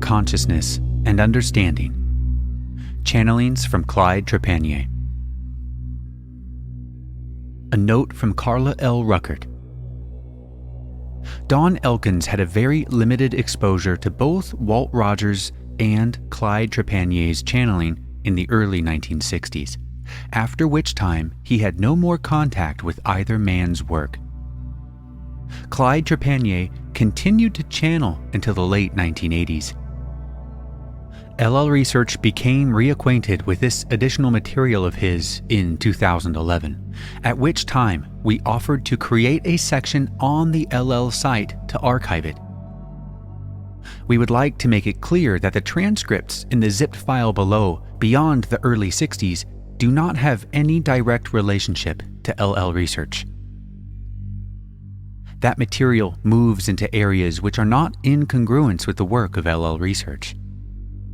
Consciousness and Understanding. Channelings from Clyde Trepanier. A note from Carla L. Rueckert. Don Elkins had a very limited exposure to both Walt Rogers and Clyde Trepanier's channeling in the early 1960s, after which time he had no more contact with either man's work. Clyde Trepanier continued to channel until the late 1980s. LL Research became reacquainted with this additional material of his in 2011, at which time we offered to create a section on the LL site to archive it. We would like to make it clear that the transcripts in the zipped file below, beyond the early 60s, do not have any direct relationship to LL Research. That material moves into areas which are not in congruence with the work of LL Research.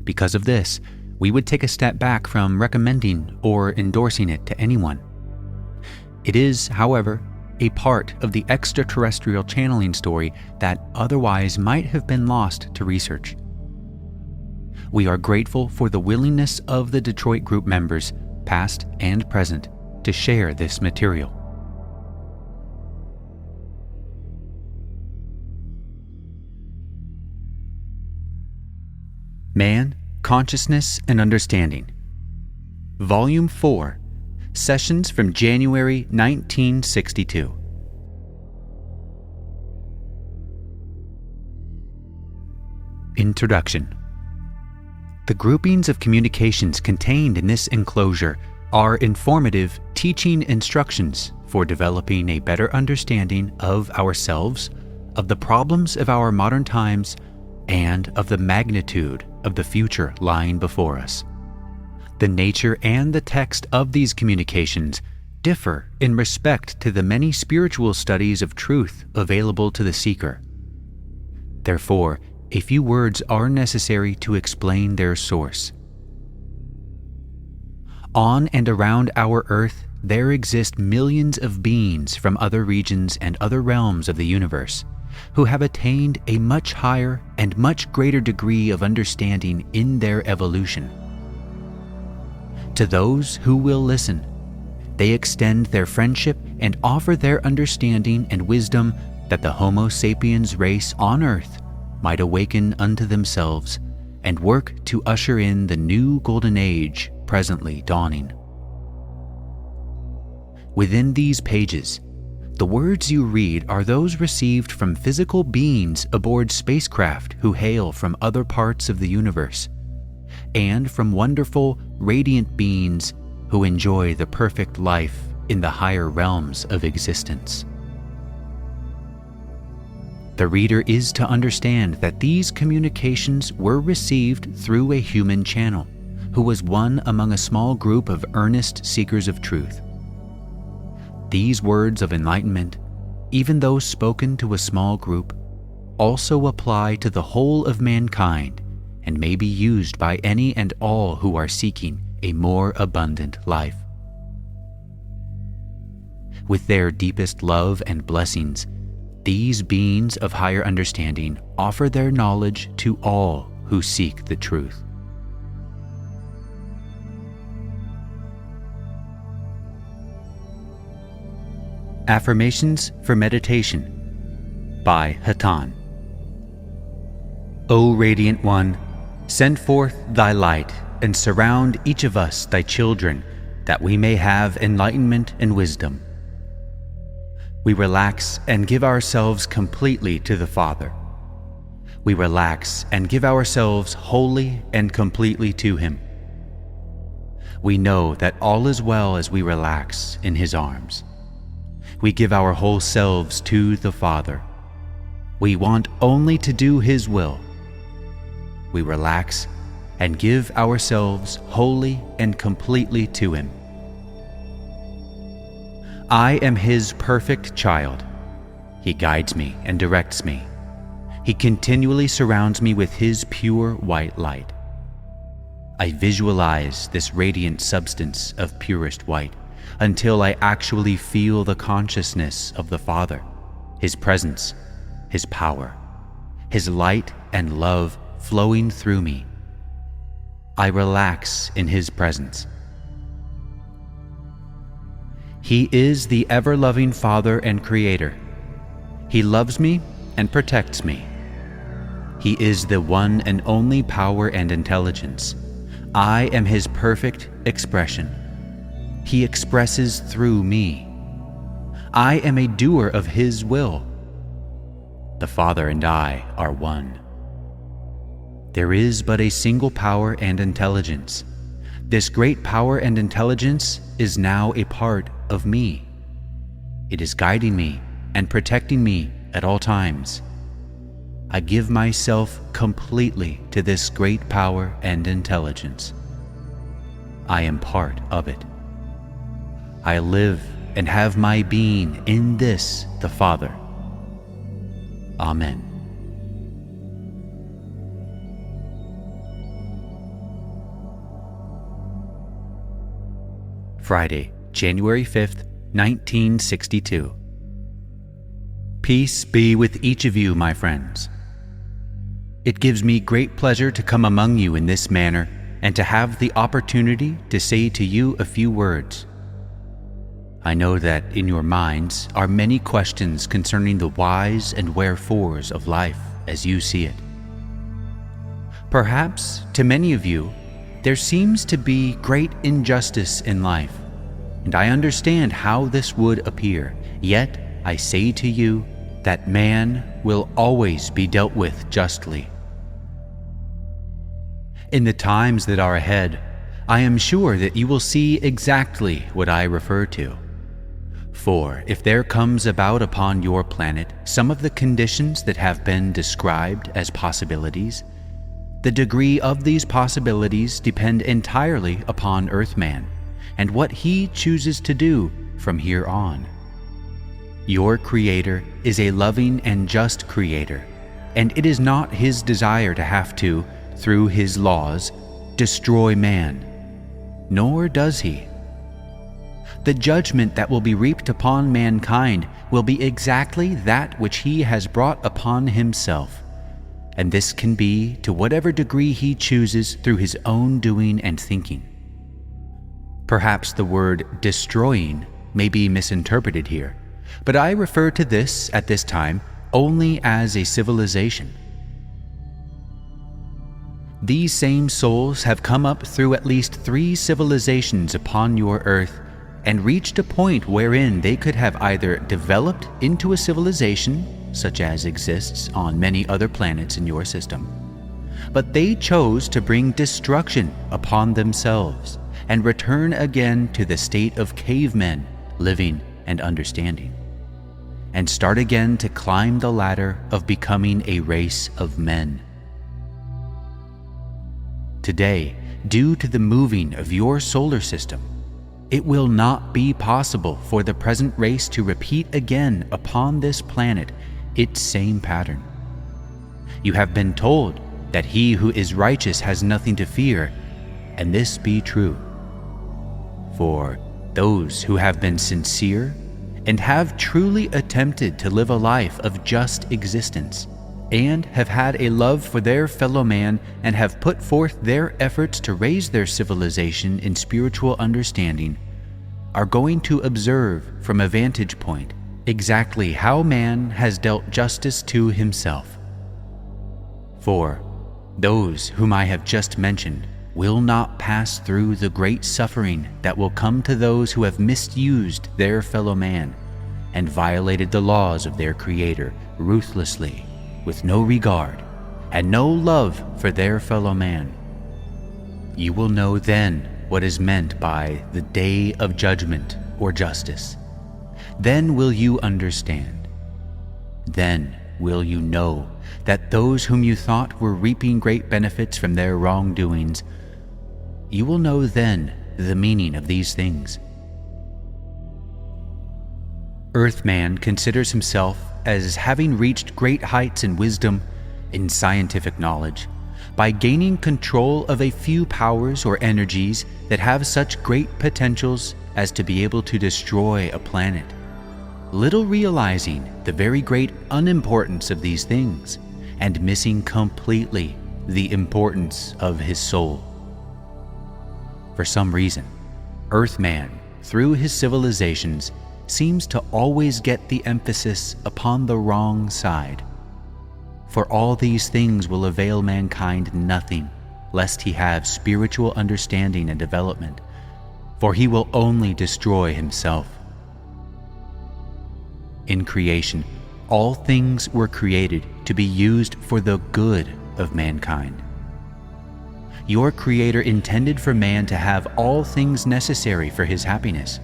Because of this, we would take a step back from recommending or endorsing it to anyone. It is, however, a part of the extraterrestrial channeling story that otherwise might have been lost to research. We are grateful for the willingness of the Detroit group members, past and present, to share this material. Man, Consciousness and Understanding. Volume 4, Sessions from January 1962. Introduction. The groupings of communications contained in this enclosure are informative teaching instructions for developing a better understanding of ourselves, of the problems of our modern times, and of the magnitude of the future lying before us. The nature and the text of these communications differ in respect to the many spiritual studies of truth available to the seeker. Therefore, a few words are necessary to explain their source. On and around our Earth, there exist millions of beings from other regions and other realms of the universe, who have attained a much higher and much greater degree of understanding in their evolution. To those who will listen, they extend their friendship and offer their understanding and wisdom that the Homo sapiens race on Earth might awaken unto themselves and work to usher in the new golden age presently dawning. Within these pages, the words you read are those received from physical beings aboard spacecraft who hail from other parts of the universe, and from wonderful, radiant beings who enjoy the perfect life in the higher realms of existence. The reader is to understand that these communications were received through a human channel, who was one among a small group of earnest seekers of truth. These words of enlightenment, even though spoken to a small group, also apply to the whole of mankind and may be used by any and all who are seeking a more abundant life. With their deepest love and blessings, these beings of higher understanding offer their knowledge to all who seek the truth. Affirmations for Meditation by Hatan. O Radiant One, send forth thy light and surround each of us, thy children, that we may have enlightenment and wisdom. We relax and give ourselves completely to the Father. We relax and give ourselves wholly and completely to Him. We know that all is well as we relax in His arms. We give our whole selves to the Father. We want only to do His will. We relax and give ourselves wholly and completely to Him. I am His perfect child. He guides me and directs me. He continually surrounds me with His pure white light. I visualize this radiant substance of purest white until I actually feel the consciousness of the Father, His presence, His power, His light and love flowing through me. I relax in His presence. He is the ever-loving Father and Creator. He loves me and protects me. He is the one and only power and intelligence. I am His perfect expression. He expresses through me. I am a doer of His will. The Father and I are one. There is but a single power and intelligence. This great power and intelligence is now a part of me. It is guiding me and protecting me at all times. I give myself completely to this great power and intelligence. I am part of it. I live and have my being in this, the Father. Amen. Friday, January 5th, 1962. Peace be with each of you, my friends. It gives me great pleasure to come among you in this manner and to have the opportunity to say to you a few words. I know that in your minds are many questions concerning the whys and wherefores of life as you see it. Perhaps to many of you, there seems to be great injustice in life, and I understand how this would appear. Yet I say to you that man will always be dealt with justly. In the times that are ahead, I am sure that you will see exactly what I refer to. For if there comes about upon your planet some of the conditions that have been described as possibilities, the degree of these possibilities depend entirely upon Earthman and what he chooses to do from here on. Your Creator is a loving and just Creator, and it is not His desire to have to, through His laws, destroy man, nor does He. The judgment that will be reaped upon mankind will be exactly that which He has brought upon Himself, and this can be to whatever degree He chooses through His own doing and thinking. Perhaps the word destroying may be misinterpreted here, but I refer to this at this time only as a civilization. These same souls have come up through at least 3 civilizations upon your earth and reached a point wherein they could have either developed into a civilization such as exists on many other planets in your system, but they chose to bring destruction upon themselves and return again to the state of cavemen, living and understanding, and start again to climb the ladder of becoming a race of men. Today, due to the moving of your solar system, it will not be possible for the present race to repeat again upon this planet its same pattern. You have been told that he who is righteous has nothing to fear, and this be true. For those who have been sincere and have truly attempted to live a life of just existence, and have had a love for their fellow man and have put forth their efforts to raise their civilization in spiritual understanding, are going to observe from a vantage point exactly how man has dealt justice to himself. For those whom I have just mentioned will not pass through the great suffering that will come to those who have misused their fellow man and violated the laws of their Creator ruthlessly, with no regard and no love for their fellow man. You will know then what is meant by the day of judgment or justice. Then will you understand. Then will you know that those whom you thought were reaping great benefits from their wrongdoings, you will know then the meaning of these things. Earthman considers himself as having reached great heights in wisdom, in scientific knowledge, by gaining control of a few powers or energies that have such great potentials as to be able to destroy a planet, little realizing the very great unimportance of these things, and missing completely the importance of his soul. For some reason, Earthman, through his civilizations, seems to always get the emphasis upon the wrong side. For all these things will avail mankind nothing, lest he have spiritual understanding and development, for he will only destroy himself. In creation, all things were created to be used for the good of mankind. Your Creator intended for man to have all things necessary for his happiness.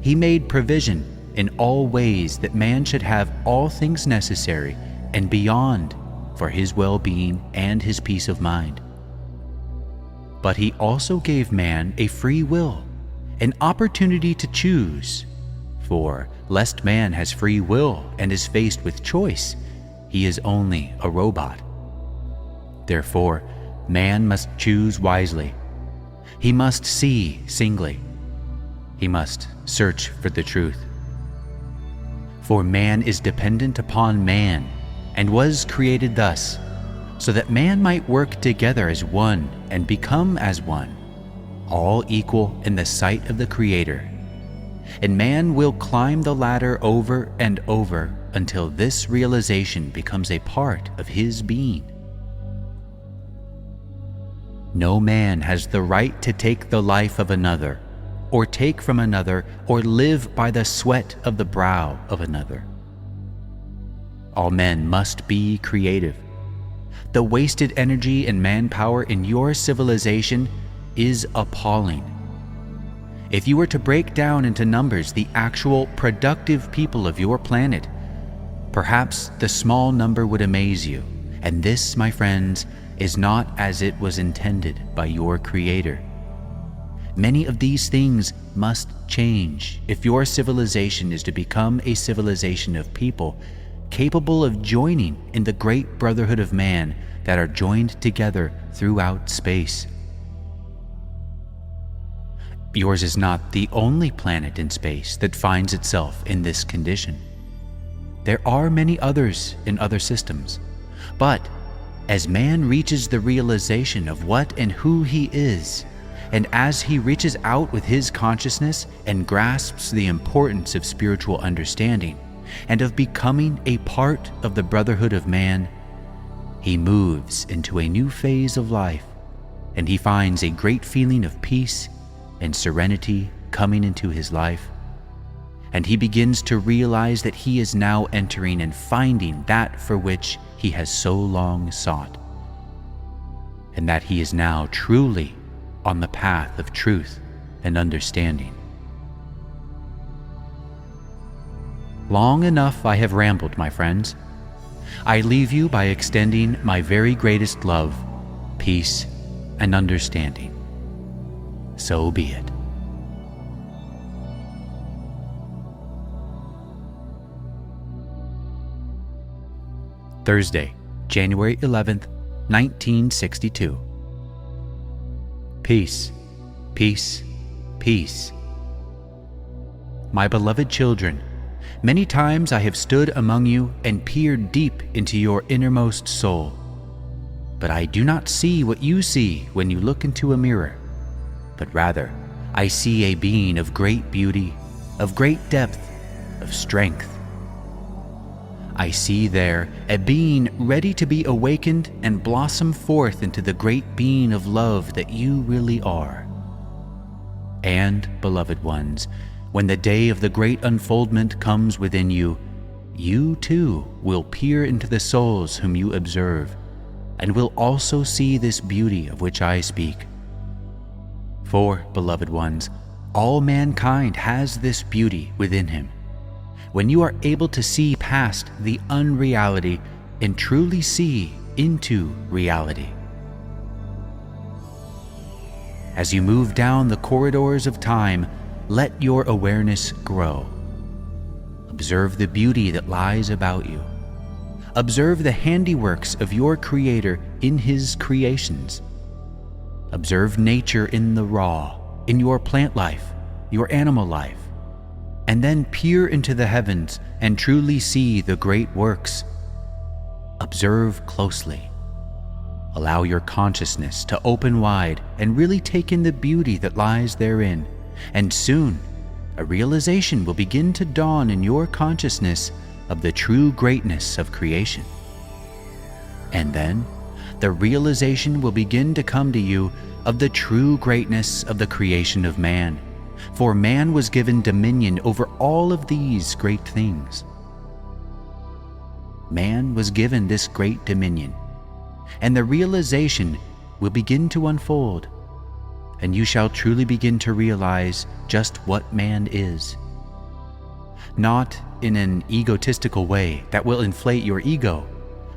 He made provision in all ways that man should have all things necessary and beyond for his well-being and his peace of mind. But he also gave man a free will, an opportunity to choose. For lest man has free will and is faced with choice, he is only a robot. Therefore, man must choose wisely. He must see singly. He must search for the truth. For man is dependent upon man, and was created thus, so that man might work together as one and become as one, all equal in the sight of the Creator. And man will climb the ladder over and over until this realization becomes a part of his being. No man has the right to take the life of another, or take from another, or live by the sweat of the brow of another. All men must be creative. The wasted energy and manpower in your civilization is appalling. If you were to break down into numbers the actual productive people of your planet, perhaps the small number would amaze you. And this, my friends, is not as it was intended by your Creator. Many of these things must change if your civilization is to become a civilization of people capable of joining in the great brotherhood of man that are joined together throughout space. Yours is not the only planet in space that finds itself in this condition. There are many others in other systems, but as man reaches the realization of what and who he is, and as he reaches out with his consciousness and grasps the importance of spiritual understanding and of becoming a part of the brotherhood of man, he moves into a new phase of life, and he finds a great feeling of peace and serenity coming into his life, and he begins to realize that he is now entering and finding that for which he has so long sought, and that he is now truly on the path of truth and understanding. Long enough I have rambled, my friends. I leave you by extending my very greatest love, peace, and understanding. So be it. Thursday, January 11th, 1962. Peace, peace, peace. My beloved children, many times I have stood among you and peered deep into your innermost soul. But I do not see what you see when you look into a mirror, but rather I see a being of great beauty, of great depth, of strength. I see there a being ready to be awakened and blossom forth into the great being of love that you really are. And, beloved ones, when the day of the great unfoldment comes within you, you too will peer into the souls whom you observe, and will also see this beauty of which I speak. For, beloved ones, all mankind has this beauty within him. When you are able to see past the unreality and truly see into reality. As you move down the corridors of time, let your awareness grow. Observe the beauty that lies about you. Observe the handiworks of your Creator in His creations. Observe nature in the raw, in your plant life, your animal life, and then peer into the heavens and truly see the great works. Observe closely. Allow your consciousness to open wide and really take in the beauty that lies therein, and soon a realization will begin to dawn in your consciousness of the true greatness of creation. And then the realization will begin to come to you of the true greatness of the creation of man, for man was given dominion over all of these great things. Man was given this great dominion, and the realization will begin to unfold, and you shall truly begin to realize just what man is. Not in an egotistical way that will inflate your ego,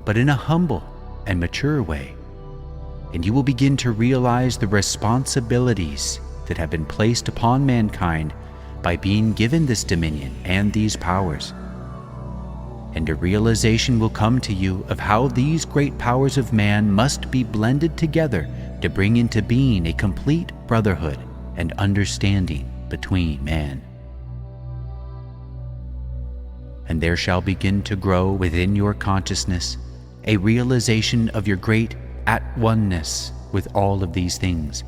but in a humble and mature way. And you will begin to realize the responsibilities that have been placed upon mankind by being given this dominion and these powers. And a realization will come to you of how these great powers of man must be blended together to bring into being a complete brotherhood and understanding between man. And there shall begin to grow within your consciousness a realization of your great at-oneness with all of these things.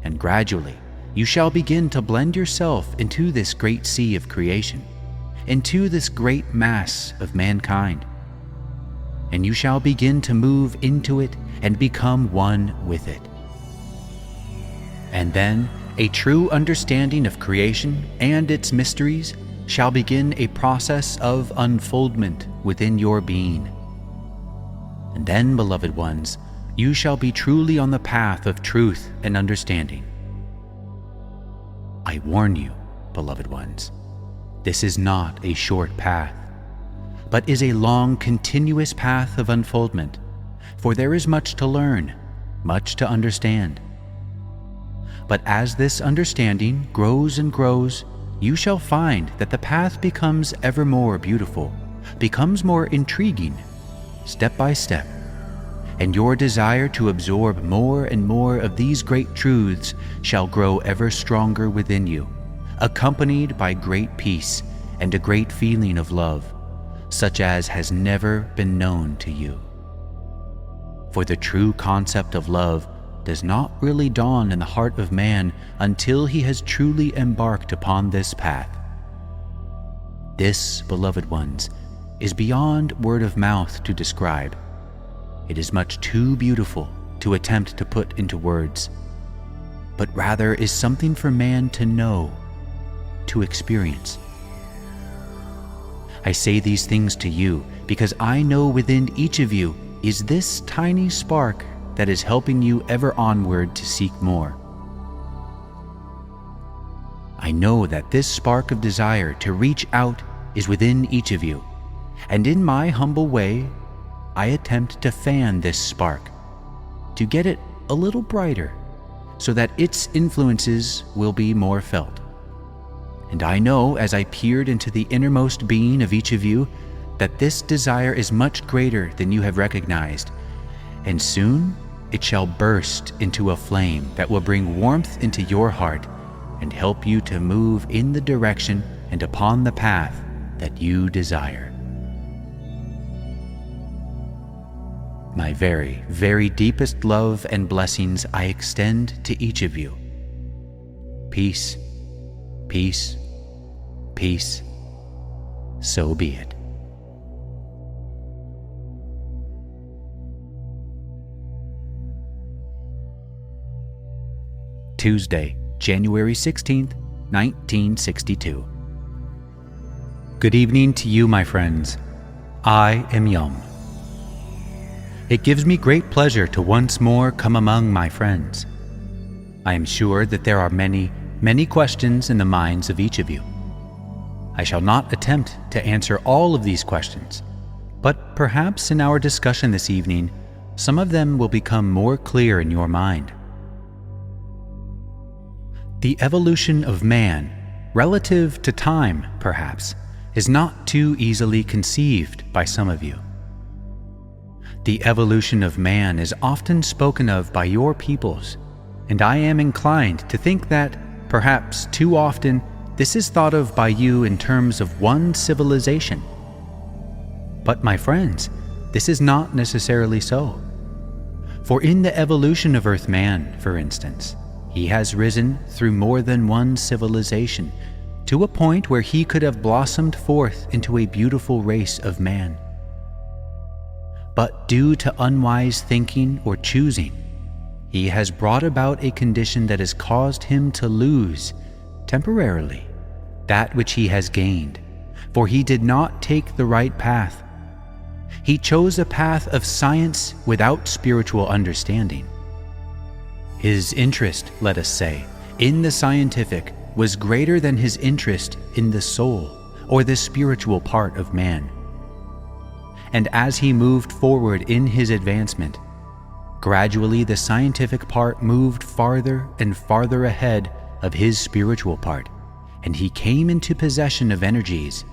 And gradually you shall begin to blend yourself into this great sea of creation, into this great mass of mankind. And you shall begin to move into it and become one with it. And then a true understanding of creation and its mysteries shall begin a process of unfoldment within your being. And then, beloved ones, you shall be truly on the path of truth and understanding. I warn you, beloved ones, this is not a short path, but is a long, continuous path of unfoldment, for there is much to learn, much to understand. But as this understanding grows and grows, you shall find that the path becomes ever more beautiful, becomes more intriguing, step by step, and your desire to absorb more and more of these great truths shall grow ever stronger within you, accompanied by great peace and a great feeling of love, such as has never been known to you. For the true concept of love does not really dawn in the heart of man until he has truly embarked upon this path. This, beloved ones, is beyond word of mouth to describe. It is much too beautiful to attempt to put into words, but rather is something for man to know, to experience. I say these things to you because I know within each of you is this tiny spark that is helping you ever onward to seek more. I know that this spark of desire to reach out is within each of you, and in my humble way, I attempt to fan this spark, to get it a little brighter, so that its influences will be more felt. And I know, as I peered into the innermost being of each of you, that this desire is much greater than you have recognized, and soon it shall burst into a flame that will bring warmth into your heart and help you to move in the direction and upon the path that you desire. My very, very deepest love and blessings I extend to each of you. Peace, peace, peace. So be it. Tuesday, January 16th, 1962. Good evening to you, my friends. I am Yum. It gives me great pleasure to once more come among my friends. I am sure that there are many, many questions in the minds of each of you. I shall not attempt to answer all of these questions, but perhaps in our discussion this evening, some of them will become more clear in your mind. The evolution of man, relative to time, perhaps, is not too easily conceived by some of you. The evolution of man is often spoken of by your peoples, and I am inclined to think that, perhaps too often, this is thought of by you in terms of one civilization. But my friends, this is not necessarily so. For in the evolution of Earth man, for instance, he has risen through more than one civilization to a point where he could have blossomed forth into a beautiful race of man. But due to unwise thinking or choosing, he has brought about a condition that has caused him to lose, temporarily, that which he has gained, for he did not take the right path. He chose a path of science without spiritual understanding. His interest, let us say, in the scientific was greater than his interest in the soul or the spiritual part of man. And as he moved forward in his advancement, gradually the scientific part moved farther and farther ahead of his spiritual part, and he came into possession of energies,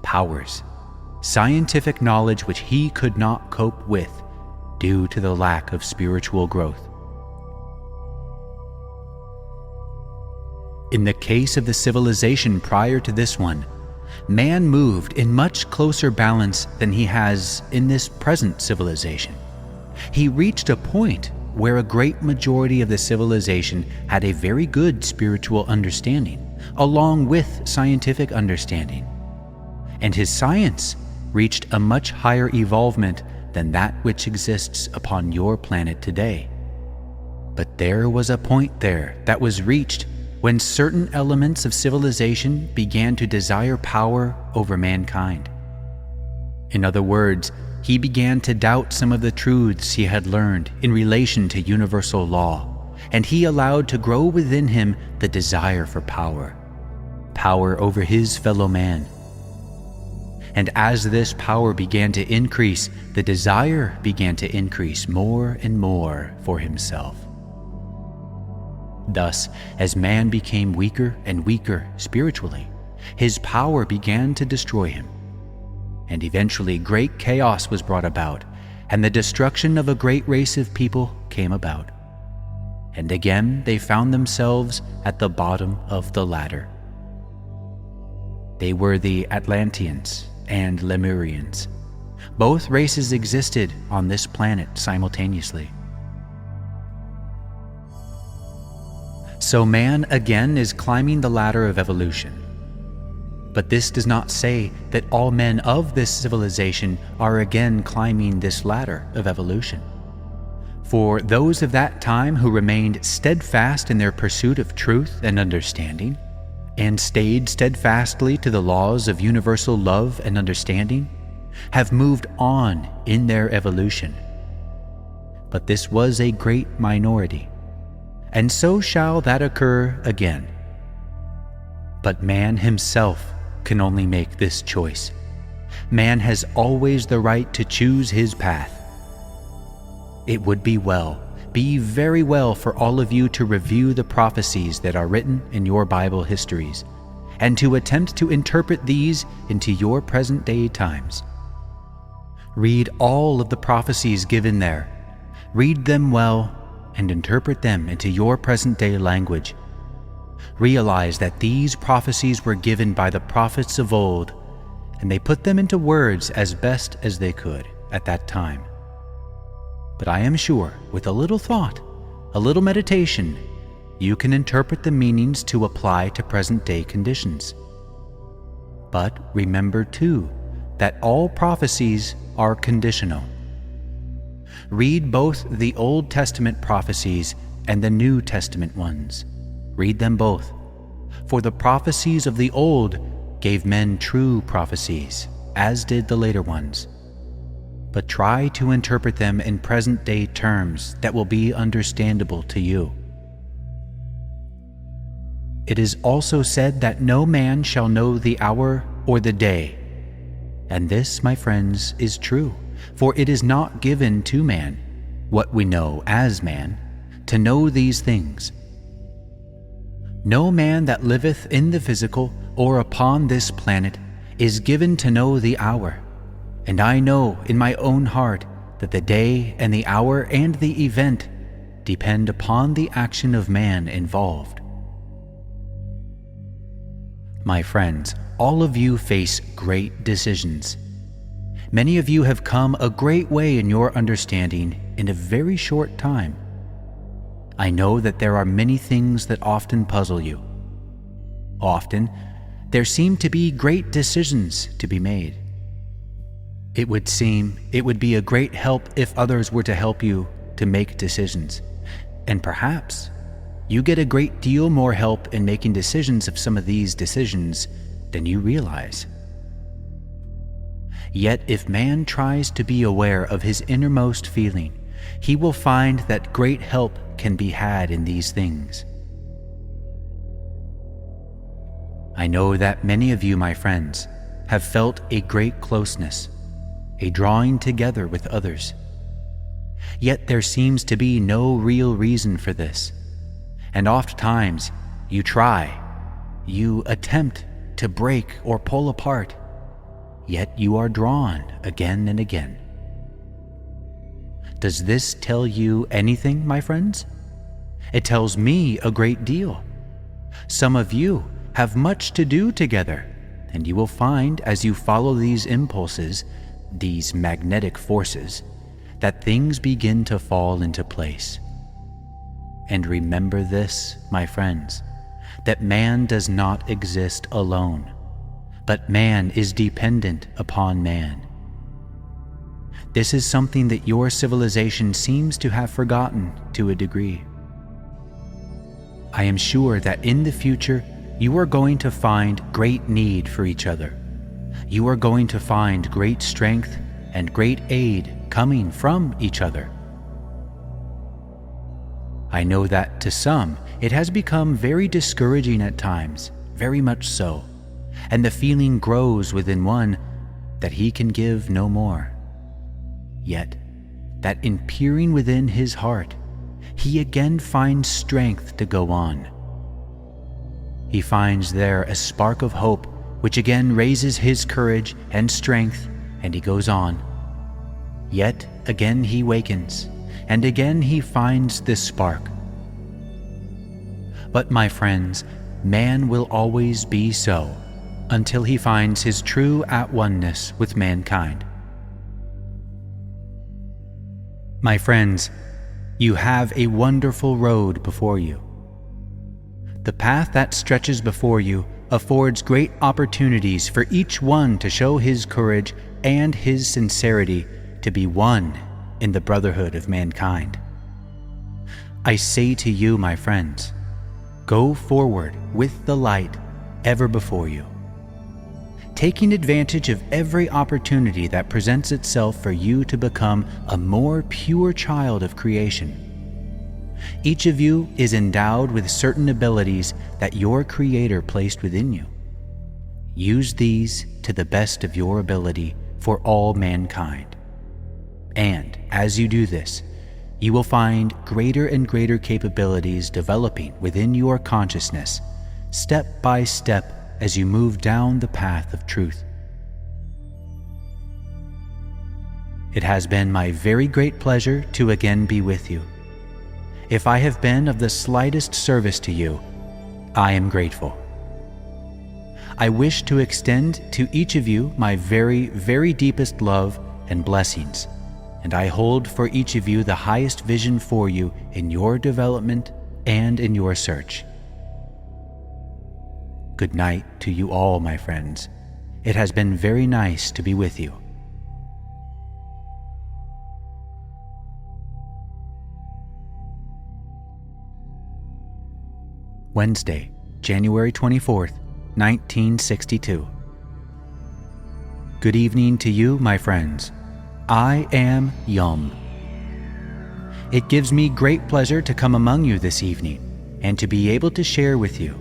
powers, scientific knowledge which he could not cope with due to the lack of spiritual growth. In the case of the civilization prior to this one, man moved in much closer balance than he has in this present civilization. He reached a point where a great majority of the civilization had a very good spiritual understanding, along with scientific understanding. And his science reached a much higher evolvement than that which exists upon your planet today. But there was a point there that was reached when certain elements of civilization began to desire power over mankind. In other words, he began to doubt some of the truths he had learned in relation to universal law, and he allowed to grow within him the desire for power over his fellow man. And as this power began to increase, the desire began to increase more and more for himself. Thus, as man became weaker and weaker spiritually, his power began to destroy him. And eventually great chaos was brought about, and the destruction of a great race of people came about. And again they found themselves at the bottom of the ladder. They were the Atlanteans and Lemurians. Both races existed on this planet simultaneously. So man again is climbing the ladder of evolution. But this does not say that all men of this civilization are again climbing this ladder of evolution. For those of that time who remained steadfast in their pursuit of truth and understanding, and stayed steadfastly to the laws of universal love and understanding, have moved on in their evolution. But this was a great minority, and so shall that occur again. But man himself can only make this choice. Man has always the right to choose his path. It would be very well for all of you to review the prophecies that are written in your Bible histories, and to attempt to interpret these into your present-day times. Read all of the prophecies given there. Read them well and interpret them into your present-day language. Realize that these prophecies were given by the prophets of old, and they put them into words as best as they could at that time. But I am sure, with a little thought, a little meditation, you can interpret the meanings to apply to present-day conditions. But remember, too, that all prophecies are conditional. Read both the Old Testament prophecies and the New Testament ones. Read them both. For the prophecies of the old gave men true prophecies, as did the later ones. But try to interpret them in present-day terms that will be understandable to you. It is also said that no man shall know the hour or the day. And this, my friends, is true, for it is not given to man, what we know as man, to know these things. No man that liveth in the physical or upon this planet is given to know the hour. And I know in my own heart that the day and the hour and the event depend upon the action of man involved. My friends, all of you face great decisions. Many of you have come a great way in your understanding in a very short time. I know that there are many things that often puzzle you. Often, there seem to be great decisions to be made. It would seem it would be a great help if others were to help you to make decisions. And perhaps you get a great deal more help in making decisions of some of these decisions than you realize. Yet if man tries to be aware of his innermost feeling, he will find that great help can be had in these things. I know that many of you, my friends, have felt a great closeness, a drawing together with others. Yet there seems to be no real reason for this, and oftentimes you attempt to break or pull apart, yet you are drawn again and again. Does this tell you anything, my friends? It tells me a great deal. Some of you have much to do together, and you will find as you follow these impulses, these magnetic forces, that things begin to fall into place. And remember this, my friends, that man does not exist alone, but man is dependent upon man. This is something that your civilization seems to have forgotten to a degree. I am sure that in the future, you are going to find great need for each other. You are going to find great strength and great aid coming from each other. I know that to some, it has become very discouraging at times, very much so, and the feeling grows within one that he can give no more. Yet, that in peering within his heart, he again finds strength to go on. He finds there a spark of hope which again raises his courage and strength, and he goes on. Yet again he wakens, and again he finds this spark. But my friends, man will always be so until he finds his true at-oneness with mankind. My friends, you have a wonderful road before you. The path that stretches before you affords great opportunities for each one to show his courage and his sincerity to be one in the brotherhood of mankind. I say to you, my friends, go forward with the light ever before you, taking advantage of every opportunity that presents itself for you to become a more pure child of creation. Each of you is endowed with certain abilities that your Creator placed within you. Use these to the best of your ability for all mankind. And as you do this, you will find greater and greater capabilities developing within your consciousness, step by step as you move down the path of truth. It has been my very great pleasure to again be with you. If I have been of the slightest service to you, I am grateful. I wish to extend to each of you my very, very deepest love and blessings, and I hold for each of you the highest vision for you in your development and in your search. Good night to you all, my friends. It has been very nice to be with you. Wednesday, January 24th, 1962. Good evening to you, my friends. I am Yum. It gives me great pleasure to come among you this evening and to be able to share with you.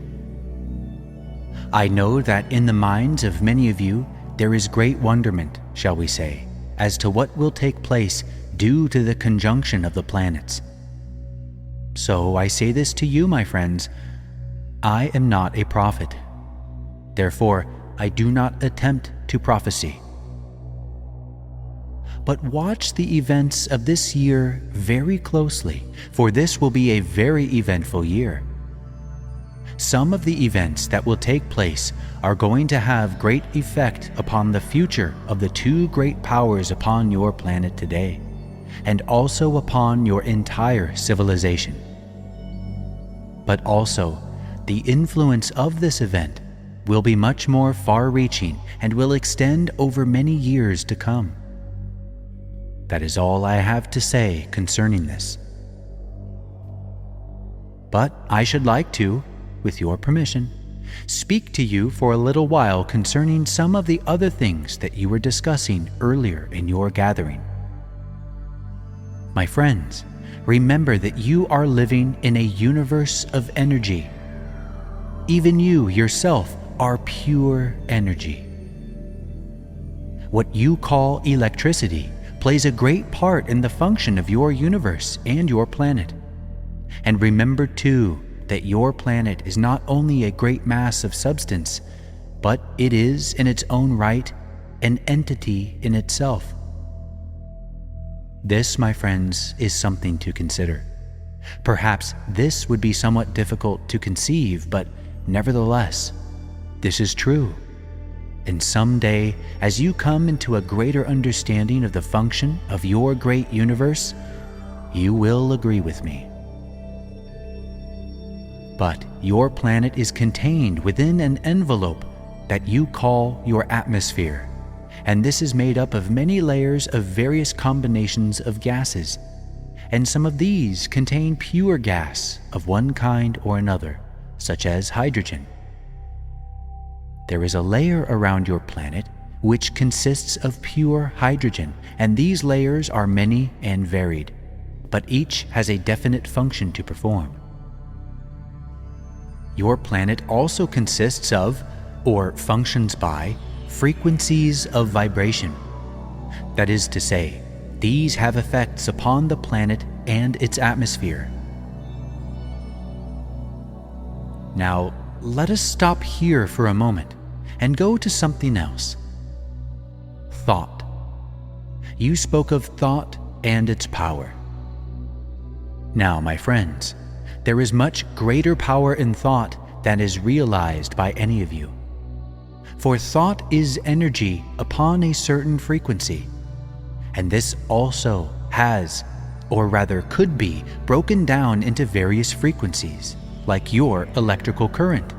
I know that in the minds of many of you there is great wonderment, shall we say, as to what will take place due to the conjunction of the planets. So I say this to you, my friends. I am not a prophet. Therefore, I do not attempt to prophesy. But watch the events of this year very closely, for this will be a very eventful year. Some of the events that will take place are going to have great effect upon the future of the two great powers upon your planet today, and also upon your entire civilization. But also, the influence of this event will be much more far-reaching and will extend over many years to come. That is all I have to say concerning this. But I should like to, with your permission, speak to you for a little while concerning some of the other things that you were discussing earlier in your gathering. My friends, remember that you are living in a universe of energy. Even you yourself are pure energy. What you call electricity plays a great part in the function of your universe and your planet. And remember too that your planet is not only a great mass of substance, but it is in its own right an entity in itself. This, my friends, is something to consider. Perhaps this would be somewhat difficult to conceive, but nevertheless, this is true. And someday, as you come into a greater understanding of the function of your great universe, you will agree with me. But your planet is contained within an envelope that you call your atmosphere, and this is made up of many layers of various combinations of gases, and some of these contain pure gas of one kind or another, such as hydrogen. There is a layer around your planet which consists of pure hydrogen, and these layers are many and varied, but each has a definite function to perform. Your planet also consists of, or functions by, frequencies of vibration. That is to say, these have effects upon the planet and its atmosphere. Now, let us stop here for a moment and go to something else. Thought. You spoke of thought and its power. Now, my friends, there is much greater power in thought than is realized by any of you. For thought is energy upon a certain frequency, and this also has, or rather could be, broken down into various frequencies, like your electrical current.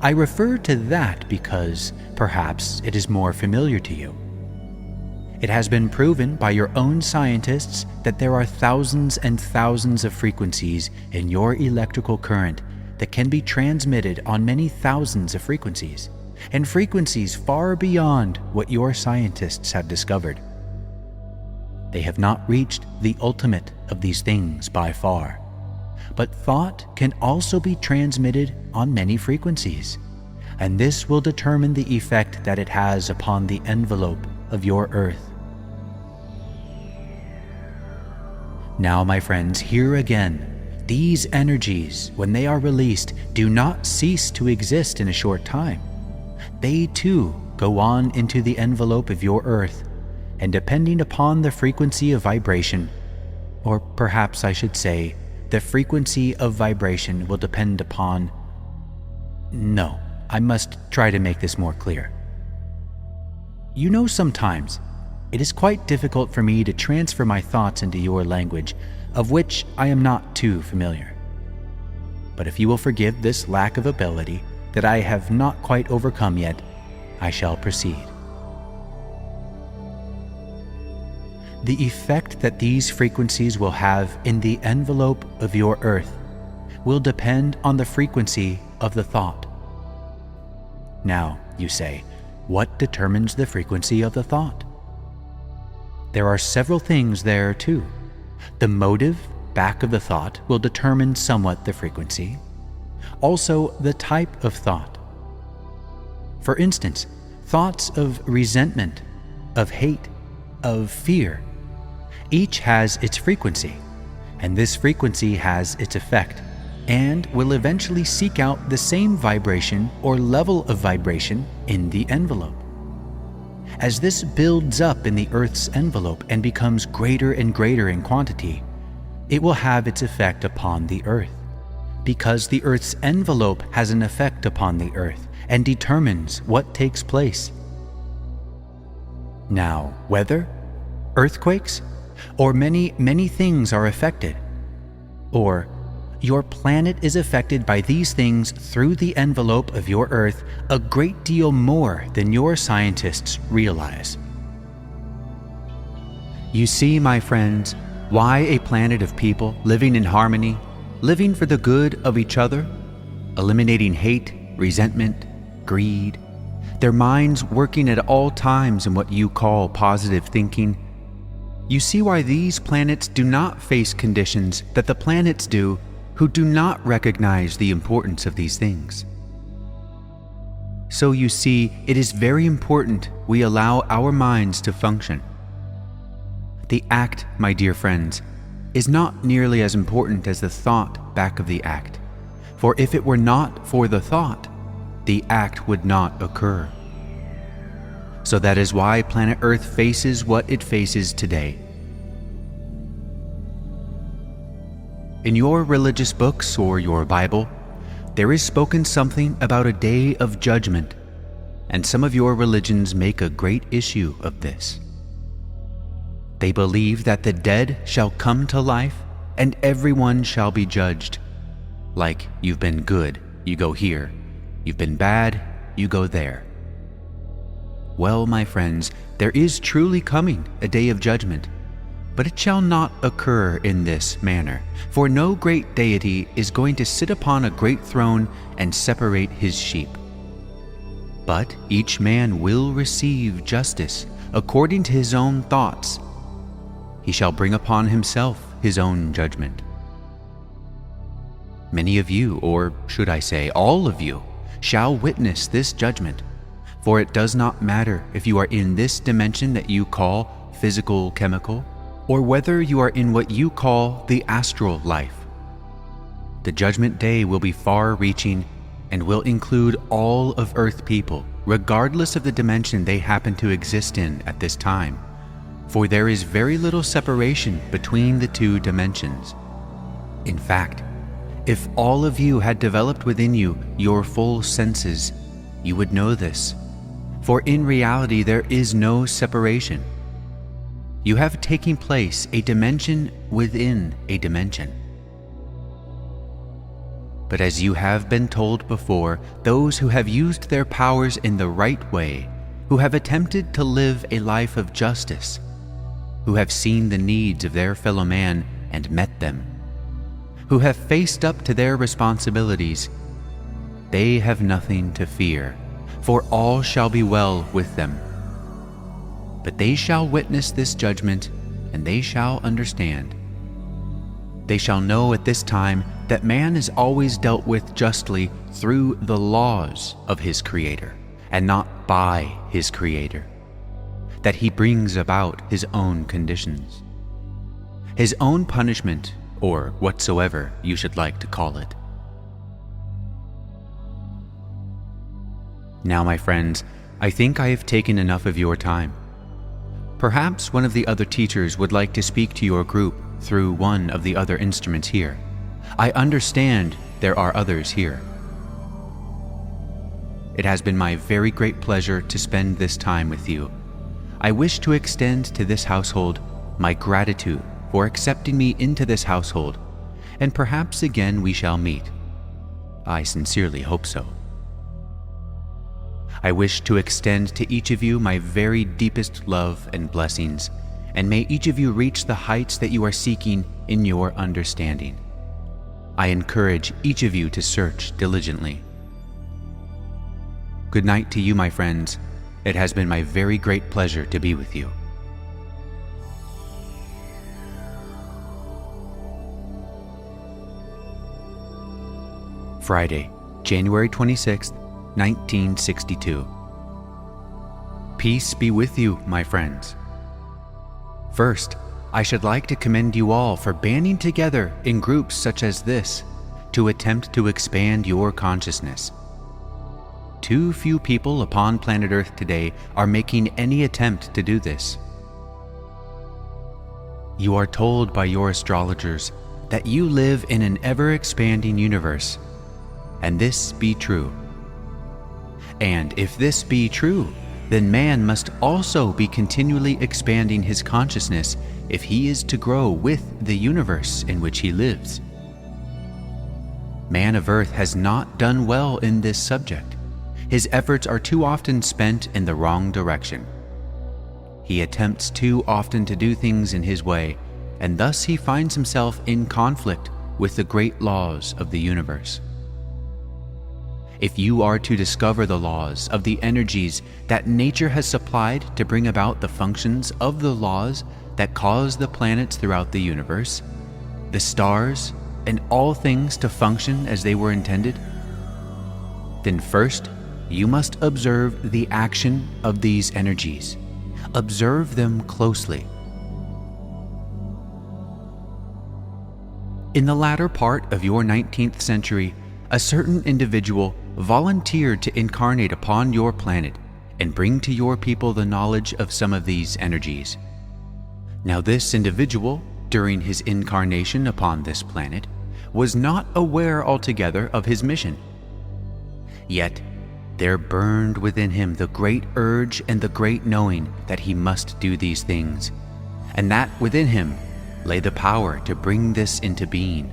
I refer to that because perhaps it is more familiar to you. It has been proven by your own scientists that there are thousands and thousands of frequencies in your electrical current that can be transmitted on many thousands of frequencies, and frequencies far beyond what your scientists have discovered. They have not reached the ultimate of these things by far, but thought can also be transmitted on many frequencies, and this will determine the effect that it has upon the envelope of your earth. Now, my friends, here again, these energies, when they are released, do not cease to exist in a short time. They too go on into the envelope of your earth, and depending upon the frequency of vibration, or perhaps I should say, the frequency of vibration will depend upon... No, I must try to make this more clear. You know, sometimes it is quite difficult for me to transfer my thoughts into your language, of which I am not too familiar. But if you will forgive this lack of ability that I have not quite overcome yet, I shall proceed. The effect that these frequencies will have in the envelope of your earth will depend on the frequency of the thought. Now, you say, what determines the frequency of the thought? There are several things there too. The motive back of the thought will determine somewhat the frequency. Also, the type of thought. For instance, thoughts of resentment, of hate, of fear. Each has its frequency, and this frequency has its effect, and will eventually seek out the same vibration or level of vibration in the envelope. As this builds up in the Earth's envelope and becomes greater and greater in quantity, it will have its effect upon the Earth, because the Earth's envelope has an effect upon the Earth and determines what takes place. Now, weather, earthquakes, or many things are affected, or your planet is affected by these things through the envelope of your Earth a great deal more than your scientists realize. You see, my friends, why a planet of people living in harmony, living for the good of each other, eliminating hate, resentment, greed, their minds working at all times in what you call positive thinking. You see why these planets do not face conditions that the planets do who do not recognize the importance of these things. So you see, it is very important we allow our minds to function. The act, my dear friends, is not nearly as important as the thought back of the act. For if it were not for the thought, the act would not occur. So that is why planet Earth faces what it faces today. In your religious books or your Bible, there is spoken something about a day of judgment, and some of your religions make a great issue of this. They believe that the dead shall come to life, and everyone shall be judged. Like, you've been good, you go here. You've been bad, you go there. Well, my friends, there is truly coming a day of judgment, but it shall not occur in this manner, for no great deity is going to sit upon a great throne and separate his sheep. But each man will receive justice according to his own thoughts. He shall bring upon himself his own judgment. Many of you, or should I say all of you, shall witness this judgment, for it does not matter if you are in this dimension that you call physical, chemical, or whether you are in what you call the astral life. The judgment day will be far-reaching and will include all of Earth people, regardless of the dimension they happen to exist in at this time. For there is very little separation between the two dimensions. In fact, if all of you had developed within you your full senses, you would know this. For in reality there is no separation. You have taking place a dimension within a dimension. But as you have been told before, those who have used their powers in the right way, who have attempted to live a life of justice, who have seen the needs of their fellow man and met them, who have faced up to their responsibilities, they have nothing to fear, for all shall be well with them. But they shall witness this judgment, and they shall understand. They shall know at this time that man is always dealt with justly through the laws of his Creator, and not by his Creator. That he brings about his own conditions, his own punishment, or whatsoever you should like to call it. Now, my friends, I think I have taken enough of your time. Perhaps one of the other teachers would like to speak to your group through one of the other instruments here. I understand there are others here. It has been my very great pleasure to spend this time with you. I wish to extend to this household my gratitude for accepting me into this household, and perhaps again we shall meet. I sincerely hope so. I wish to extend to each of you my very deepest love and blessings, and may each of you reach the heights that you are seeking in your understanding. I encourage each of you to search diligently. Good night to you, my friends. It has been my very great pleasure to be with you. Friday, January 26th, 1962. Peace be with you, my friends. First, I should like to commend you all for banding together in groups such as this to attempt to expand your consciousness. Too few people upon planet Earth today are making any attempt to do this. You are told by your astrologers that you live in an ever-expanding universe, and this be true. And if this be true, then man must also be continually expanding his consciousness if he is to grow with the universe in which he lives. Man of Earth has not done well in this subject. His efforts are too often spent in the wrong direction. He attempts too often to do things in his way, and thus he finds himself in conflict with the great laws of the universe. If you are to discover the laws of the energies that nature has supplied to bring about the functions of the laws that cause the planets throughout the universe, the stars, and all things to function as they were intended, then first you must observe the action of these energies. Observe them closely. In the latter part of your 19th century, a certain individual volunteered to incarnate upon your planet and bring to your people the knowledge of some of these energies. Now this individual, during his incarnation upon this planet, was not aware altogether of his mission. Yet there burned within him the great urge and the great knowing that he must do these things, and that within him lay the power to bring this into being.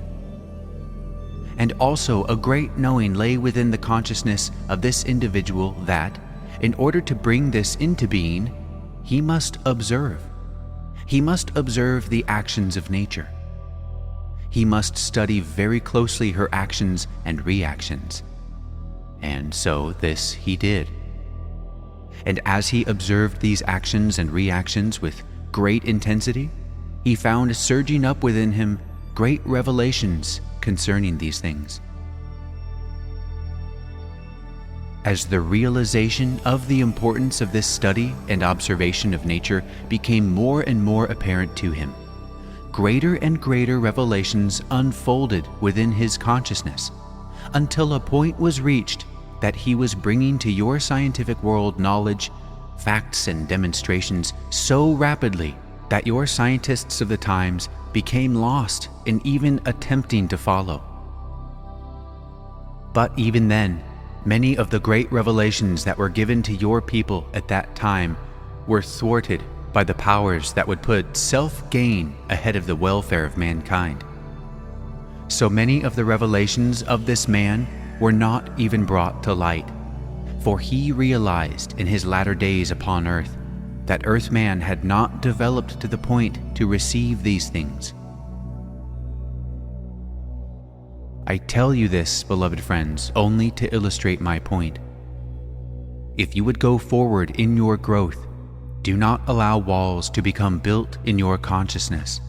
And also a great knowing lay within the consciousness of this individual that, in order to bring this into being, he must observe. He must observe the actions of nature. He must study very closely her actions and reactions. And so this he did. And as he observed these actions and reactions with great intensity, he found surging up within him great revelations concerning these things. As the realization of the importance of this study and observation of nature became more and more apparent to him, greater and greater revelations unfolded within his consciousness, until a point was reached that he was bringing to your scientific world knowledge, facts, and demonstrations so rapidly that your scientists of the times became lost in even attempting to follow. But even then, many of the great revelations that were given to your people at that time were thwarted by the powers that would put self-gain ahead of the welfare of mankind. So many of the revelations of this man were not even brought to light, for he realized in his latter days upon earth that Earthman had not developed to the point to receive these things. I tell you this, beloved friends, only to illustrate my point. If you would go forward in your growth, do not allow walls to become built in your consciousness,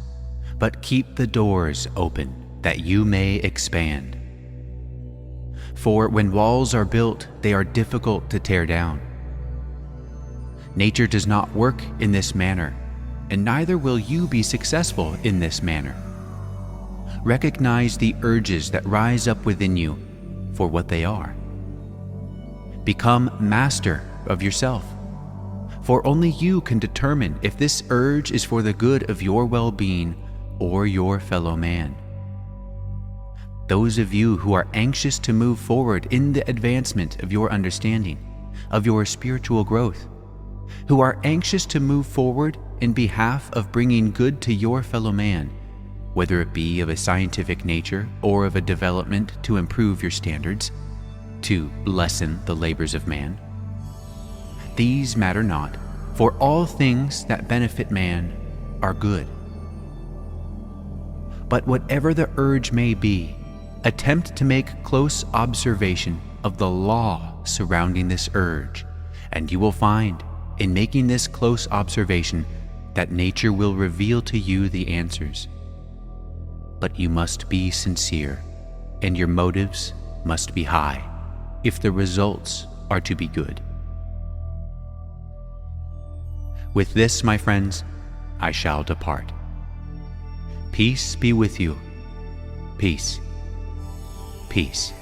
but keep the doors open that you may expand. For when walls are built, they are difficult to tear down. Nature does not work in this manner, and neither will you be successful in this manner. Recognize the urges that rise up within you for what they are. Become master of yourself, for only you can determine if this urge is for the good of your well-being or your fellow man. Those of you who are anxious to move forward in the advancement of your understanding, of your spiritual growth, who are anxious to move forward in behalf of bringing good to your fellow man, whether it be of a scientific nature or of a development to improve your standards, to lessen the labors of man. These matter not, for all things that benefit man are good. But whatever the urge may be, attempt to make close observation of the law surrounding this urge, and you will find, in making this close observation, that nature will reveal to you the answers. But you must be sincere, and your motives must be high, if the results are to be good. With this, my friends, I shall depart. Peace be with you. Peace. Peace.